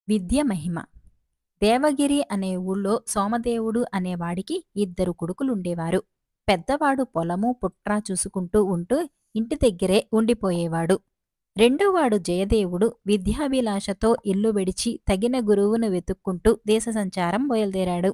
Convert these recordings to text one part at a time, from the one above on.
విద్య మహిమ. దేవగిరి అనే ఊళ్ళో సోమదేవుడు అనేవాడికి ఇద్దరు కొడుకులుండేవారు. పెద్దవాడు పొలము పుట్రా చూసుకుంటూ ఉంటూ ఇంటి దగ్గరే ఉండిపోయేవాడు. రెండోవాడు జయదేవుడు విద్యాభిలాషతో ఇల్లు విడిచి తగిన గురువును వెతుక్కుంటూ దేశ సంచారం బయలుదేరాడు.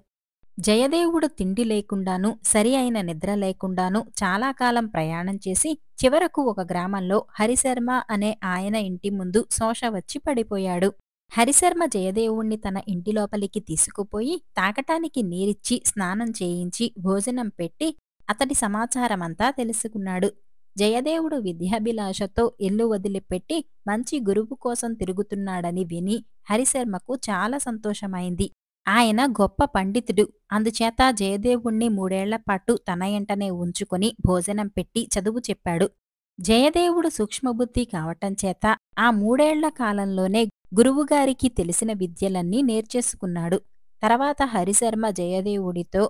జయదేవుడు తిండి లేకుండానూ సరి అయిన నిద్ర లేకుండానూ చాలా కాలం ప్రయాణం చేసి చివరకు ఒక గ్రామంలో హరిశర్మ అనే ఆయన ఇంటి ముందు శోష వచ్చి పడిపోయాడు. హరిశర్మ జయదేవుణ్ణి తన ఇంటి లోపలికి తీసుకుపోయి తాగటానికి నీరిచ్చి స్నానం చేయించి భోజనం పెట్టి అతడి సమాచారమంతా తెలుసుకున్నాడు. జయదేవుడు విద్యాభిలాషతో ఇల్లు వదిలిపెట్టి మంచి గురువు కోసం తిరుగుతున్నాడని విని హరిశర్మకు చాలా సంతోషమైంది. ఆయన గొప్ప పండితుడు. అందుచేత జయదేవుణ్ణి 3 ఏళ్లపాటు తన ఎంటనే ఉంచుకుని భోజనం పెట్టి చదువు చెప్పాడు. జయదేవుడు సూక్ష్మబుద్ధి కావటం చేత ఆ 3 ఏళ్ల కాలంలోనే గురువుగారికి తెలిసిన విద్యలన్నీ నేర్చేసుకున్నాడు. తర్వాత హరిశర్మ జయదేవుడితో,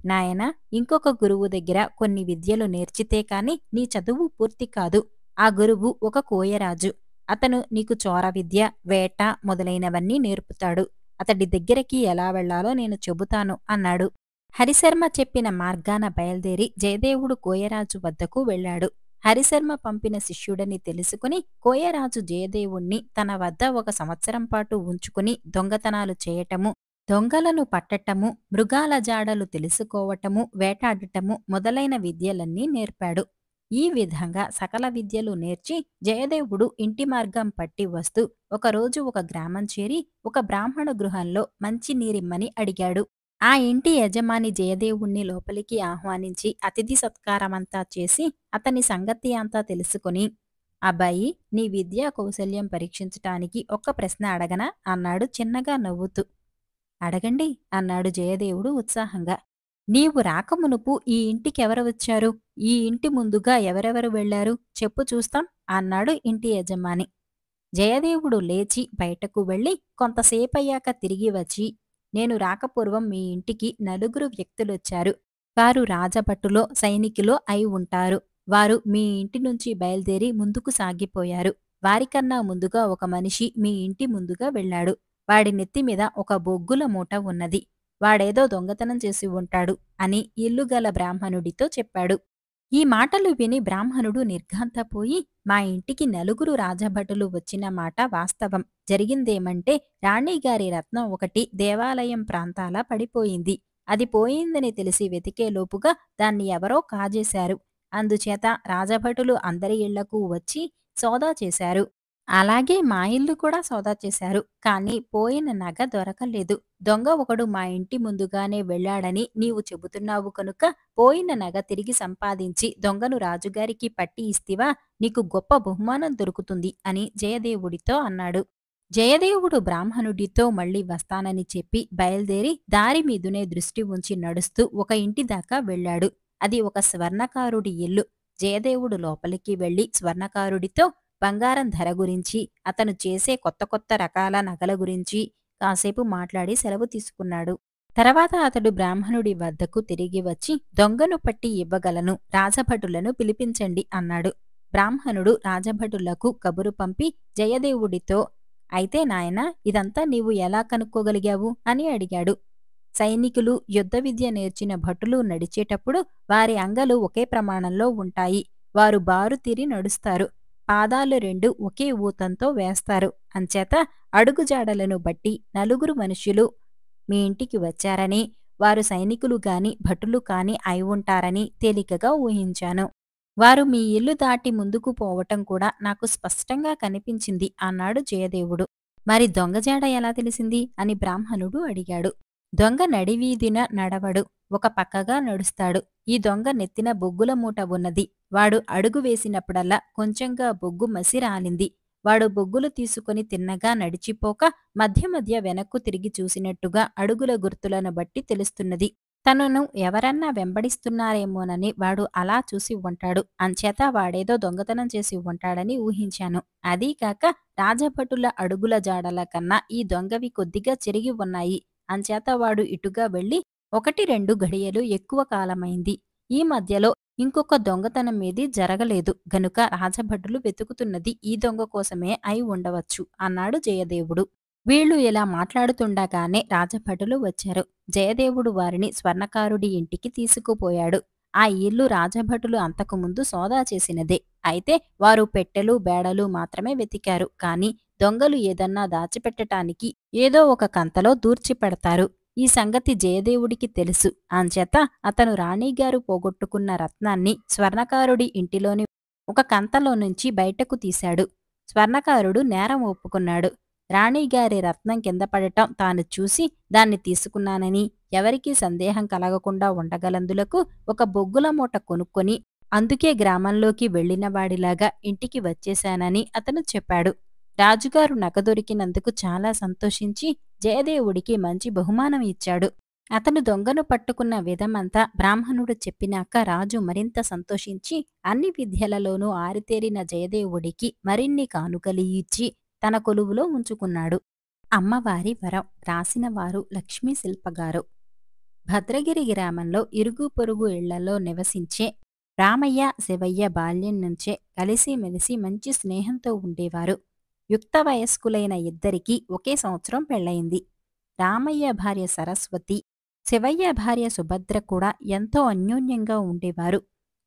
నాయనా, ఇంకొక గురువు దగ్గర కొన్ని విద్యలు నేర్చితే కాని నీ చదువు పూర్తి కాదు. ఆ గురువు ఒక కోయరాజు. అతను నీకు చోర విద్య, వేట మొదలైనవన్నీ నేర్పుతాడు. అతడి దగ్గరికి ఎలా వెళ్లాలో నేను చెబుతాను అన్నాడు. హరిశర్మ చెప్పిన మార్గాన బయల్దేరి జయదేవుడు కోయరాజు వద్దకు వెళ్ళాడు. హరిశర్మ పంపిన శిష్యుడని తెలుసుకుని కోయరాజు జయదేవుణ్ణి తన వద్ద 1 సంవత్సరం పాటు ఉంచుకుని దొంగతనాలు చేయటము, దొంగలను పట్టటము, మృగాల జాడలు తెలుసుకోవటము, వేటాడటము మొదలైన విద్యలన్నీ నేర్పాడు. ఈ విధంగా సకల విద్యలు నేర్చి జయదేవుడు ఇంటి మార్గం పట్టి వస్తూ ఒకరోజు ఒక గ్రామం చేరి ఒక బ్రాహ్మణ గృహంలో మంచి నీరిమ్మని అడిగాడు. ఆ ఇంటి యజమాని జయదేవుణ్ణి లోపలికి ఆహ్వానించి అతిథి సత్కారమంతా చేసి అతని సంగతి అంతా తెలుసుకుని, అబ్బాయి, నీ విద్యా కౌశల్యం పరీక్షించటానికి ఒక్క ప్రశ్న అడగనా అన్నాడు చిన్నగా నవ్వుతూ. అడగండి అన్నాడు జయదేవుడు ఉత్సాహంగా. నీవు రాకమునుపు ఈ ఇంటికెవరు వచ్చారు? ఈ ఇంటి ముందుగా ఎవరెవరు వెళ్లారు? చెప్పు చూస్తాం అన్నాడు ఇంటి యజమాని. జయదేవుడు లేచి బయటకు వెళ్ళి కొంతసేపయ్యాక తిరిగి వచ్చి, నేను రాకపూర్వం మీ ఇంటికి 4 వ్యక్తులొచ్చారు. వారు రాజభటులో సైనికులో అయి ఉంటారు. వారు మీ ఇంటి నుంచి బయల్దేరి ముందుకు సాగిపోయారు. వారికన్నా ముందుగా ఒక మనిషి మీ ఇంటి ముందుగా వెళ్ళాడు. వాడి నెత్తిమీద ఒక బొగ్గుల మూట ఉన్నది. వాడేదో దొంగతనం చేసి ఉంటాడు అని ఇల్లుగల బ్రాహ్మణుడితో చెప్పాడు. ఈ మాటలు విని బ్రాహ్మణుడు నిర్ఘాంతపోయి, మా ఇంటికి 4 రాజభటులు వచ్చిన మాట వాస్తవం. జరిగిందేమంటే రాణిగారి రత్నం ఒకటి దేవాలయం ప్రాంతాల పడిపోయింది. అది పోయిందని తెలిసి వెతికేలోపుగా దాన్ని ఎవరో కాజేశారు. అందుచేత రాజభటులు అందరి ఇళ్లకు వచ్చి సోదా చేశారు. అలాగే మా ఇల్లు కూడా సోదా చేశారు. కాని పోయిన నగ దొరకలేదు. దొంగ ఒకడు మా ఇంటి ముందుగానే వెళ్ళాడని నీవు చెబుతున్నావు కనుక పోయిన నగ తిరిగి సంపాదించి దొంగను రాజుగారికి పట్టి ఇస్తివా నీకు గొప్ప బహుమానం దొరుకుతుంది అని జయదేవుడితో అన్నాడు. జయదేవుడు బ్రాహ్మణుడితో మళ్ళీ వస్తానని చెప్పి బయల్దేరి దారి మీదునే దృష్టి ఉంచి నడుస్తూ ఒక ఇంటి దాకా వెళ్ళాడు. అది ఒక స్వర్ణకారుడి ఇల్లు. జయదేవుడు లోపలికి వెళ్లి స్వర్ణకారుడితో బంగారం ధర గురించి, అతను చేసే కొత్త కొత్త రకాల నగల గురించి కాసేపు మాట్లాడి సెలవు తీసుకున్నాడు. తర్వాత అతడు బ్రాహ్మణుడి వద్దకు తిరిగి వచ్చి, దొంగను పట్టి ఇవ్వగలను, రాజభటులను పిలిపించండి అన్నాడు. బ్రాహ్మణుడు రాజభటులకు కబురు పంపి జయదేవుడితో, అయితే నాయనా, ఇదంతా నీవు ఎలా కనుక్కోగలిగావు అని అడిగాడు. సైనికులు, యుద్ధ విద్య నేర్చిన భటులు నడిచేటప్పుడు వారి అంగలు ఒకే ప్రమాణంలో ఉంటాయి. వారు బారు తీరి నడుస్తారు. పాదాలు 2 ఒకే ఊతంతో వేస్తారు. అంచేత అడుగుజాడలను బట్టి 4 మనుష్యులు మీ ఇంటికి వచ్చారని, వారు సైనికులు గాని భటులు కాని అయి ఉంటారని తేలికగా ఊహించాను. వారు మీ ఇల్లు దాటి ముందుకు పోవటం కూడా నాకు స్పష్టంగా కనిపించింది అన్నాడు జయదేవుడు. మరి దొంగజాడ ఎలా తెలిసింది అని బ్రాహ్మణుడు అడిగాడు. దొంగ నడివీధిన నడవడు, ఒక పక్కగా నడుస్తాడు. ఈ దొంగ నెత్తిన బొగ్గుల మూట ఉన్నది. వాడు అడుగు వేసినప్పుడల్లా కొంచెంగా బొగ్గు మసి రాలింది. వాడు బొగ్గులు తీసుకుని తిన్నగా నడిచిపోక మధ్య మధ్య వెనక్కు తిరిగి చూసినట్టుగా అడుగుల గుర్తులను బట్టి తెలుస్తున్నది. తనను ఎవరన్నా వెంబడిస్తున్నారేమోనని వాడు అలా చూసి ఉంటాడు. అంచేత వాడేదో దొంగతనం చేసి ఉంటాడని ఊహించాను. అదీకాక రాజభటుల అడుగుల జాడల కన్నా ఈ దొంగవి కొద్దిగా చెరిగి ఉన్నాయి. అంచేత వాడు ఇటుగా వెళ్ళి 1-2 ఘడియలు ఎక్కువ కాలమైంది. ఈ మధ్యలో ఇంకొక దొంగతనమేదీ జరగలేదు గనుక రాజభటులు వెతుకుతున్నది ఈ దొంగ కోసమే అయి ఉండవచ్చు అన్నాడు జయదేవుడు. వీళ్ళు ఇలా మాట్లాడుతుండగానే రాజభటులు వచ్చారు. జయదేవుడు వారిని స్వర్ణకారుడి ఇంటికి తీసుకుపోయాడు. ఆ ఇల్లు రాజభటులు అంతకుముందు సోదా చేసినదే. అయితే వారు పెట్టెలు, బేడలు మాత్రమే వెతికారు. కాని దొంగలు ఏదన్నా దాచిపెట్టటానికి ఏదో ఒక కంతలో దూర్చిపెడతారు. ఈ సంగతి జయదేవుడికి తెలుసు. అంచేత అతను రాణిగారు పోగొట్టుకున్న రత్నాన్ని స్వర్ణకారుడి ఇంటిలోని ఒక కంతలో నుంచి బయటకు తీశాడు. స్వర్ణకారుడు నేరం ఒప్పుకున్నాడు. రాణిగారి రత్నం కింద పడటం తాను చూసి దాన్ని తీసుకున్నానని, ఎవరికీ సందేహం కలగకుండా ఉండగలందులకు ఒక బొగ్గుల మూట కొనుక్కొని అందుకే గ్రామంలోకి వెళ్ళినవాడిలాగా ఇంటికి వచ్చేశానని అతను చెప్పాడు. రాజుగారు నగ దొరికినందుకు చాలా సంతోషించి జయదేవుడికి మంచి బహుమానం ఇచ్చాడు. అతను దొంగను పట్టుకున్న విధమంతా బ్రాహ్మణుడు చెప్పినాక రాజు మరింత సంతోషించి అన్ని విద్యలలోనూ ఆరితేరిన జయదేవుడికి మరిన్ని కానుకలు ఇచ్చి తన కొలువులో ఉంచుకున్నాడు. అమ్మవారి వరం రాసినవారు లక్ష్మీ శిల్పగారు. భద్రగిరి గ్రామంలో ఇరుగు పొరుగు ఇళ్లలో నివసించే రామయ్య, శివయ్య బాల్యం నుంచే కలిసిమెలిసి మంచి స్నేహంతో ఉండేవారు. యుక్త వయస్కులైన ఇద్దరికీ ఒకే సంవత్సరం పెళ్ళయింది. రామయ్య భార్య సరస్వతి, శివయ్య భార్య సుభద్ర కూడా ఎంతో అన్యోన్యంగా ఉండేవారు.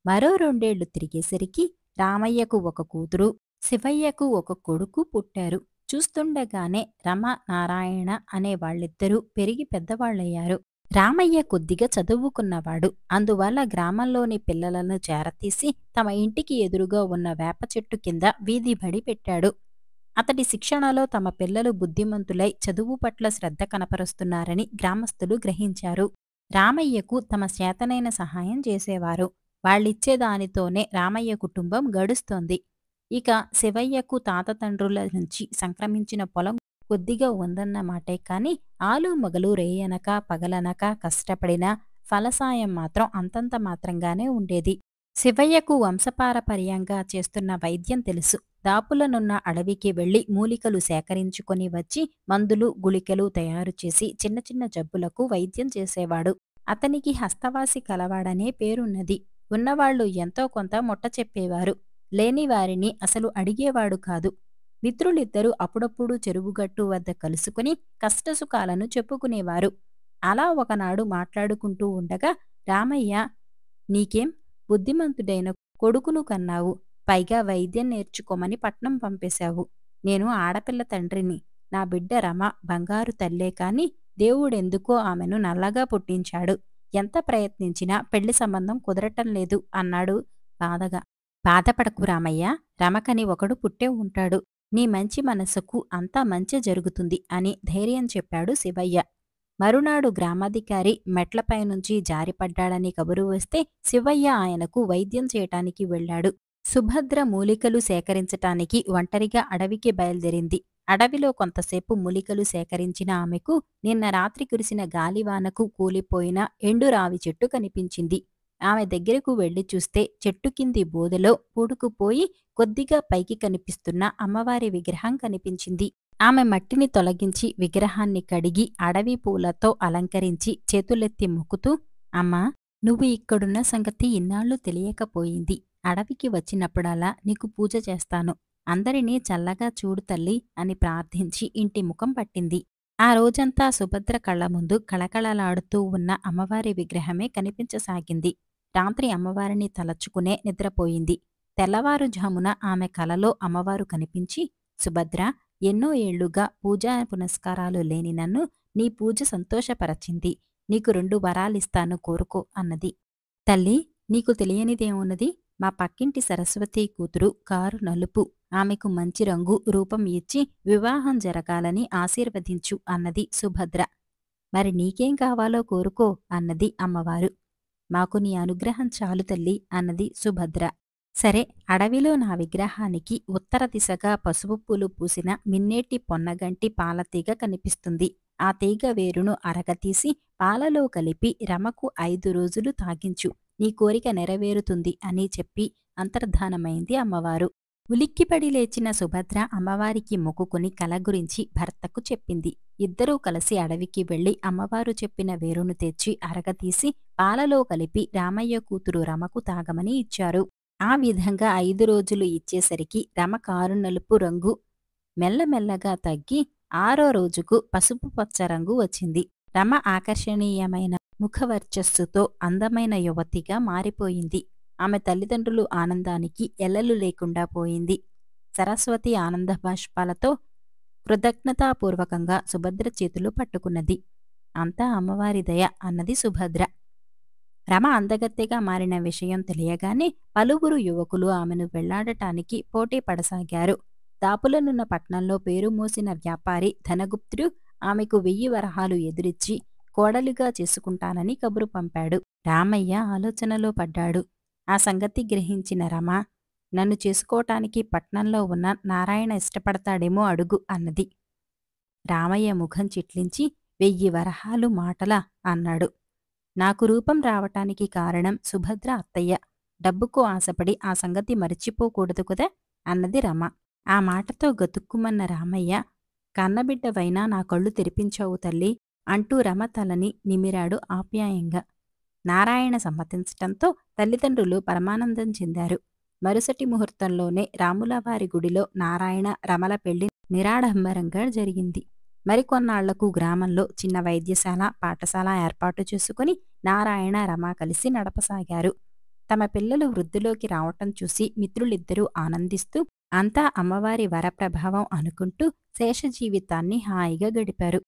మరో 2 ఏళ్లు తిరిగేసరికి రామయ్యకు ఒక కూతురు, శివయ్యకు ఒక కొడుకు పుట్టారు. చూస్తుండగానే రమ, నారాయణ అనే వాళ్ళిద్దరూ పెరిగి పెద్దవాళ్ళయ్యారు. రామయ్య కొద్దిగా చదువుకున్నవాడు. అందువల్ల గ్రామంలోని పిల్లలను చేరతీసి తమ ఇంటికి ఎదురుగా ఉన్న వేప చెట్టు కింద వీధి బడి పెట్టాడు. అతడి శిక్షణలో తమ పిల్లలు బుద్ధిమంతులై చదువు పట్ల శ్రద్ధ కనపరుస్తున్నారని గ్రామస్తులు గ్రహించారు. రామయ్యకు తమ చేతనైన సహాయం చేసేవారు. వాళ్ళిచ్చే దానితోనే రామయ్య కుటుంబం గడుస్తోంది. ఇక శివయ్యకు తాతతండ్రుల నుంచి సంక్రమించిన పొలం కొద్దిగా ఉందన్న మాటే కాని ఆలు మగలు రేయనక పగలనక కష్టపడినా ఫలసాయం మాత్రం అంతంత మాత్రంగానే ఉండేది. శివయ్యకు వంశపారపర్యంగా చేస్తున్న వైద్యం తెలుసు. దాపులనున్న అడవికి వెళ్లి మూలికలు సేకరించుకొని వచ్చి మందులు, గుళికలు తయారుచేసి చిన్న చిన్న జబ్బులకు వైద్యం చేసేవాడు. అతనికి హస్తవాసి కలవాడనే పేరున్నది. ఉన్నవాళ్లు ఎంతో కొంత ముట్ట చెప్పేవారు. లేనివారిని అసలు అడిగేవాడు కాదు. మిత్రులిద్దరూ అప్పుడప్పుడు చెరువుగట్టు వద్ద కలుసుకుని కష్టసుఖాలను చెప్పుకునేవారు. అలా ఒకనాడు మాట్లాడుకుంటూ ఉండగా రామయ్య, నీకేం బుద్ధిమంతుడైన కొడుకును కన్నావు, పైగా వైద్యం నేర్చుకోమని పట్నం పంపేశావు. నేను ఆడపిల్ల తండ్రిని. నా బిడ్డ రమ బంగారు తల్లే కాని దేవుడెందుకో ఆమెను నల్లగా పుట్టించాడు. ఎంత ప్రయత్నించినా పెళ్లి సంబంధం కుదరటం లేదు అన్నాడు బాధగా. బాధపడకు రామయ్య, రమకని ఒకడు పుట్టే ఉంటాడు. నీ మంచి మనసుకు అంతా మంచి జరుగుతుంది అని ధైర్యం చెప్పాడు శివయ్య. మరునాడు గ్రామాధికారి మెట్లపైనుంచి జారిపడ్డాడని కబురు వస్తే శివయ్య ఆయనకు వైద్యం చేయటానికి వెళ్ళాడు. సుభద్ర మూలికలు సేకరించటానికి ఒంటరిగా అడవికి బయలుదేరింది. అడవిలో కొంతసేపు మూలికలు సేకరించిన ఆమెకు నిన్న రాత్రి కురిసిన గాలివానకు కూలిపోయిన ఎండురావి చెట్టు కనిపించింది. ఆమె దగ్గరకు వెళ్లి చూస్తే చెట్టు కింది బోదెలో పూడుకుపోయి కొద్దిగా పైకి కనిపిస్తున్న అమ్మవారి విగ్రహం కనిపించింది. ఆమె మట్టిని తొలగించి విగ్రహాన్ని కడిగి అడవి పూలతో అలంకరించి చేతులెత్తి మొక్కుతూ, అమ్మా, నువ్వు ఇక్కడున్న సంగతి ఇన్నాళ్ళు తెలియకపోయింది. అడవికి వచ్చినప్పుడలా నీకు పూజ చేస్తాను. అందరినీ చల్లగా చూడు తల్లి అని ప్రార్థించి ఇంటి ముఖం పట్టింది. ఆ రోజంతా సుభద్ర కళ్ల ముందు కళకళలాడుతూ ఉన్న అమ్మవారి విగ్రహమే కనిపించసాగింది. రాత్రి అమ్మవారిని తలచుకునే నిద్రపోయింది. తెల్లవారుజామున ఆమె కలలో అమ్మవారు కనిపించి, సుభద్ర, ఎన్నో ఏళ్లుగా పూజా పునస్కారాలు లేని నన్ను నీ పూజ సంతోషపరచింది. నీకు 2 వరాలిస్తాను, కోరుకో అన్నది. తల్లి, నీకు తెలియనిదేమున్నది? మా పక్కింటి సరస్వతి కూతురు కారు నలుపు. ఆమెకు మంచి రంగు, రూపం ఇచ్చి వివాహం జరగాలని ఆశీర్వదించు అన్నది సుభద్ర. మరి నీకేం కావాలో కోరుకో అన్నది అమ్మవారు. మాకు నీ అనుగ్రహం చాలు తల్లి అన్నది సుభద్ర. సరే, అడవిలో నా విగ్రహానికి ఉత్తర దిశగా పసుపు పూలు పూసిన మిన్నేటి పొన్నగంటి పాలతీగ కనిపిస్తుంది. ఆ తీగ వేరును అరగతీసి పాలలో కలిపి రమకు 5 రోజులు తాగించు. నీ కోరిక నెరవేరుతుంది అని చెప్పి అంతర్ధానమైంది అమ్మవారు. ఉలిక్కిపడి లేచిన సుభద్ర అమ్మవారికి మొక్కుకుని కల గురించి భర్తకు చెప్పింది. ఇద్దరూ కలిసి అడవికి వెళ్లి అమ్మవారు చెప్పిన వేరును తెచ్చి అరగతీసి పాలలో కలిపి రామయ్య కూతురు రమకు తాగమని ఇచ్చారు. ఆ విధంగా 5 రోజులు ఇచ్చేసరికి రమ కారు నలుపు రంగు మెల్లమెల్లగా తగ్గి ఆరో రోజుకు పసుపు పచ్చ రంగు వచ్చింది. రమ ఆకర్షణీయమైన ముఖవర్చస్సుతో అందమైన యువతిగా మారిపోయింది. ఆమె తల్లిదండ్రులు ఆనందానికి ఎల్లలు లేకుండా పోయింది. సరస్వతి ఆనంద బాష్పాలతో కృతజ్ఞతాపూర్వకంగా సుభద్ర చేతులు పట్టుకున్నది. అంతా అమ్మవారి దయ అన్నది సుభద్ర. రమ అందగత్తెగా మారిన విషయం తెలియగానే పలువురు యువకులు ఆమెను వెళ్లాడటానికి పోటీ పడసాగారు. దాపులనున్న పట్నంలో పేరు మోసిన వ్యాపారి ధనగుప్తుడు ఆమెకు 1000 వరహాలు ఎదురిచ్చి కోడలిగా చేసుకుంటానని కబురు పంపాడు. రామయ్య ఆలోచనలో పడ్డాడు. ఆ సంగతి గ్రహించిన రమ, నన్ను చేసుకోటానికి పట్నంలో ఉన్న నారాయణ ఇష్టపడతాడేమో అడుగు అన్నది. రామయ్య ముఖం చిట్లించి 1000 వరహాలు మాటలా అన్నాడు. నాకు రూపం రావటానికి కారణం సుభద్ర అత్తయ్య. డబ్బుకు ఆశపడి ఆ సంగతి మరిచిపోకూడదు కదా అన్నది రమ. ఆ మాటతో గతుక్కుమన్న రామయ్య, కన్నబిడ్డవైనా నా కళ్ళు తెరిపించావు తల్లి అంటూ రమ తలని నిమిరాడు ఆప్యాయంగా. నారాయణ సమ్మతించటంతో తల్లిదండ్రులు పరమానందం చెందారు. మరుసటి ముహూర్తంలోనే రాములవారి గుడిలో నారాయణ రమల పెళ్లి నిరాడంబరంగా జరిగింది. మరికొన్నాళ్లకు గ్రామంలో చిన్న వైద్యశాల, పాఠశాల ఏర్పాటు చేసుకుని నారాయణ రమ కలిసి నడపసాగారు. తమ పిల్లలు వృద్ధిలోకి రావటం చూసి మిత్రులిద్దరూ ఆనందిస్తూ అంతా అమ్మవారి వరప్రభావం అనుకుంటూ శేష జీవితాన్ని హాయిగా గడిపారు.